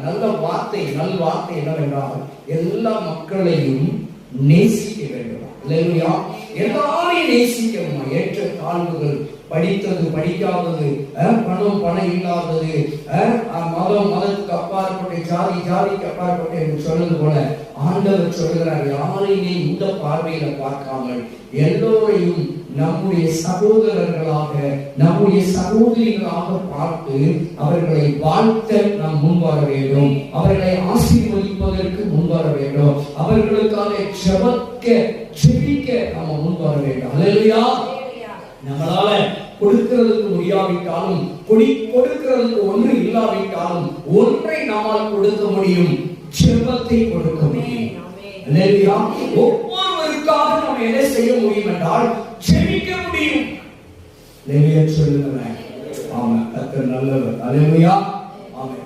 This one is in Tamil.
நல்ல வார்த்தை என்னவென்றால் எல்லா மக்களையும் நேசிக்க வேண்டும். இல்லையா? எல்லாரையும் நேசிக்கணும். ஏற்ற தாழ்வுகள், படித்தது படிக்காதது, பணம் இல்லாதது, மதத்துக்கு அப்பாற்பட்ட, ஜாதிக்கு அப்பாற்பட்ட என்று சொன்னது போல ஆண்டவர் சொல்கிறார், யாரையுமே இந்த பார்வையில பார்க்காமல் எல்லோரையும் நம்முடைய சகோதரர்களாக, நம்முடைய சகோதரிகளாக பார்த்து அவர்களை வாழ்த்த நாம் முன்வர வேண்டும். அவர்களை ஆசீர்வதிப்பதற்கு முன்வர வேண்டும். அவர்களுக்காக ஜெபிக்க நாம முன்வர வேண்டும். அல்லேலூயா. நம்மளால கொடுக்கிறதுக்கு முடியாவிட்டாலும், கொடுக்கிறதுக்கு ஒன்று இல்லாவிட்டாலும் ஒன்றை நம்மால் கொடுக்க முடியும், ஜெபத்தை கொடுக்க முடியும். அல்லேலூயா. ஒவ்வொருவருக்காக நாம் என்ன செய்ய முடியும் என்றால் ஜெபிக்க முடியும். அல்லேலூயா சொல்லுங்க. ஆமென். கர்த்தர் நல்லவர். அல்லேலூயா. ஆமென்.